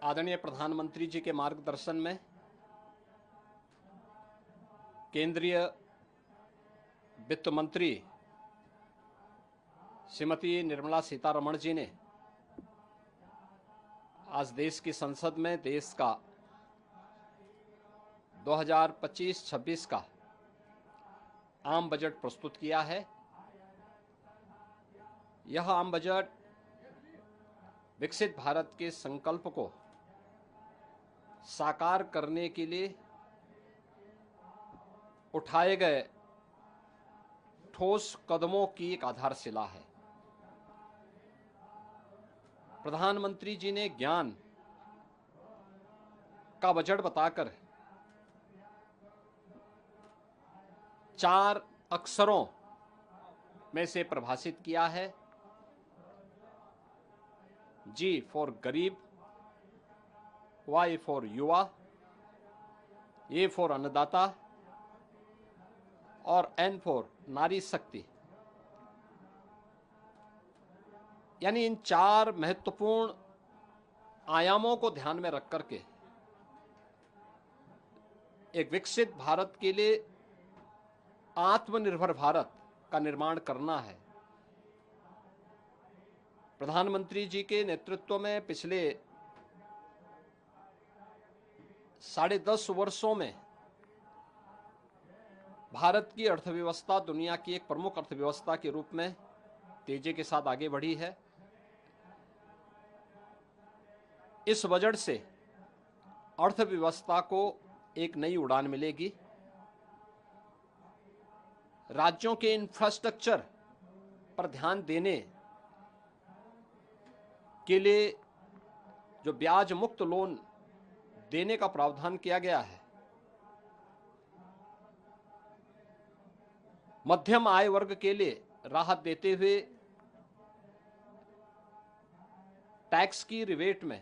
आदरणीय प्रधानमंत्री जी के मार्गदर्शन में केंद्रीय वित्त मंत्री श्रीमती निर्मला सीतारमण जी ने आज देश की संसद में देश का 2025-26 का आम बजट प्रस्तुत किया है। यह आम बजट विकसित भारत के संकल्प को साकार करने के लिए उठाए गए ठोस कदमों की एक आधारशिला है। प्रधानमंत्री जी ने ज्ञान का बजट बताकर 4 अक्षरों में से परिभाषित किया है। जी फॉर गरीब, वाई फॉर युवा, ए फॉर अन्नदाता और एन फॉर नारी शक्ति। यानी इन 4 महत्वपूर्ण आयामों को ध्यान में रख करके एक विकसित भारत के लिए आत्मनिर्भर भारत का निर्माण करना है। प्रधानमंत्री जी के नेतृत्व में पिछले 10.5 वर्षों में भारत की अर्थव्यवस्था दुनिया की एक प्रमुख अर्थव्यवस्था के रूप में तेजी के साथ आगे बढ़ी है। इस बजट से अर्थव्यवस्था को एक नई उड़ान मिलेगी। राज्यों के इंफ्रास्ट्रक्चर पर ध्यान देने के लिए जो ब्याज मुक्त लोन देने का प्रावधान किया गया है, मध्यम आय वर्ग के लिए राहत देते हुए टैक्स की रिबेट में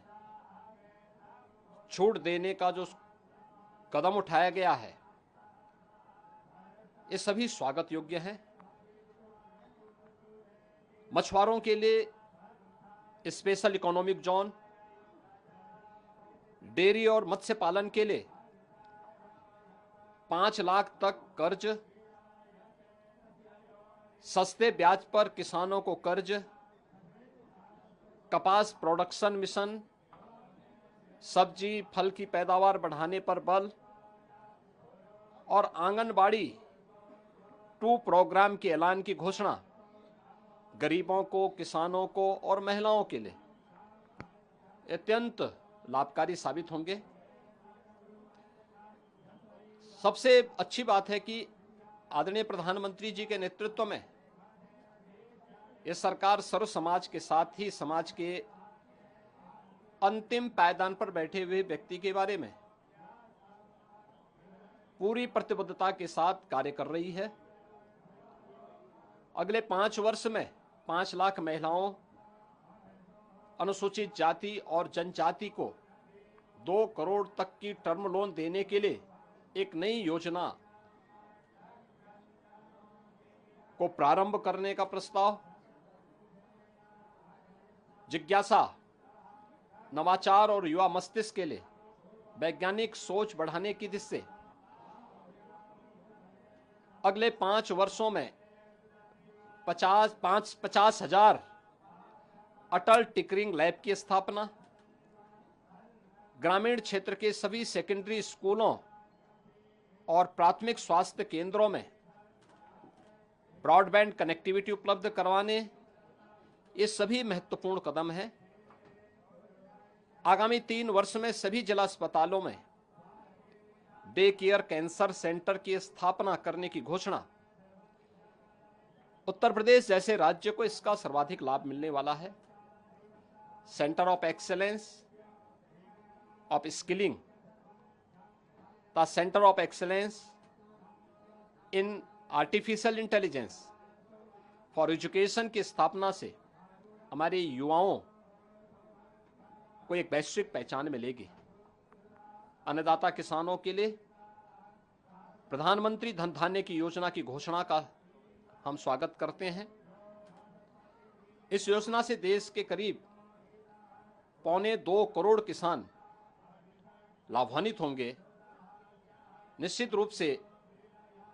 छूट देने का जो कदम उठाया गया है, ये सभी स्वागत योग्य हैं। मछुआरों के लिए स्पेशल इकोनॉमिक जोन, डेयरी और मत्स्य पालन के लिए 5 लाख तक कर्ज, सस्ते ब्याज पर किसानों को कर्ज, कपास प्रोडक्शन मिशन, सब्जी फल की पैदावार बढ़ाने पर बल और आंगनबाड़ी 2 प्रोग्राम के ऐलान की घोषणा गरीबों को, किसानों को और महिलाओं के लिए अत्यंत लाभकारी साबित होंगे। सबसे अच्छी बात है कि आदरणीय प्रधानमंत्री जी के नेतृत्व में यह सरकार सर्व समाज के साथ ही समाज के अंतिम पायदान पर बैठे हुए व्यक्ति के बारे में पूरी प्रतिबद्धता के साथ कार्य कर रही है। अगले 5 वर्ष में 5 लाख महिलाओं, अनुसूचित जाति और जनजाति को 2 करोड़ तक की टर्म लोन देने के लिए एक नई योजना को प्रारंभ करने का प्रस्ताव, जिज्ञासा, नवाचार और युवा मस्तिष्क के लिए वैज्ञानिक सोच बढ़ाने की दिशा से अगले 5 वर्षों में 50,000 अटल टिंकरिंग लैब की स्थापना, ग्रामीण क्षेत्र के सभी सेकेंडरी स्कूलों और प्राथमिक स्वास्थ्य केंद्रों में ब्रॉडबैंड कनेक्टिविटी उपलब्ध करवाने, ये सभी महत्वपूर्ण कदम हैं। आगामी 3 वर्ष में सभी जिला अस्पतालों में डे केयर कैंसर सेंटर की स्थापना करने की घोषणा। उत्तर प्रदेश जैसे राज्य को इसका सर्वाधिक लाभ मिलने वाला है। Centre of excellence of skilling, the centre of excellence in artificial intelligence for education की स्थापना से हमारे युवाओं को एक वैश्विक पहचान मिलेगी। अन्नदाता किसानों के लिए प्रधानमंत्री धन धान्य की योजना की घोषणा का हम स्वागत करते हैं। इस योजना से देश के करीब 2.25 करोड़ किसान लाभान्वित होंगे। निश्चित रूप से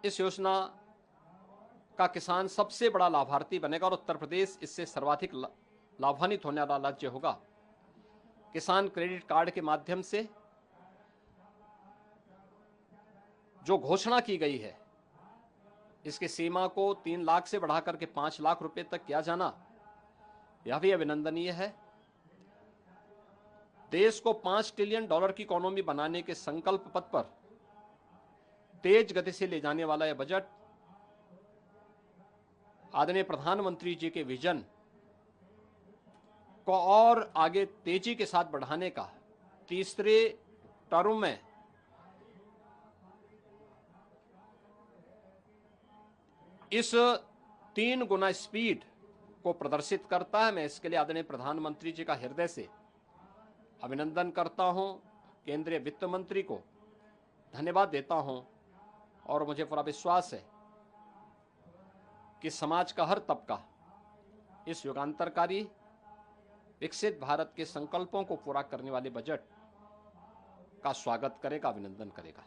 इस योजना का किसान सबसे बड़ा लाभार्थी बनेगा और उत्तर प्रदेश इससे सर्वाधिक लाभान्वित होने वाला राज्य होगा। किसान क्रेडिट कार्ड के माध्यम से जो घोषणा की गई है, इसकी सीमा को 3 लाख से बढ़ाकर के 5 लाख रुपए तक किया जाना, यह भी अभिनंदनीय है। देश को $5 ट्रिलियन की इकोनॉमी बनाने के संकल्प पथ पर तेज गति से ले जाने वाला यह बजट आदरणीय प्रधानमंत्री जी के विजन को और आगे तेजी के साथ बढ़ाने का, तीसरे टर्म में इस 3 गुना स्पीड को प्रदर्शित करता है। मैं इसके लिए आदरणीय प्रधानमंत्री जी का हृदय से अभिनंदन करता हूं, केंद्रीय वित्त मंत्री को धन्यवाद देता हूं और मुझे पूरा विश्वास है कि समाज का हर तबका इस युगांतरकारी विकसित भारत के संकल्पों को पूरा करने वाले बजट का स्वागत करेगा, अभिनंदन करेगा।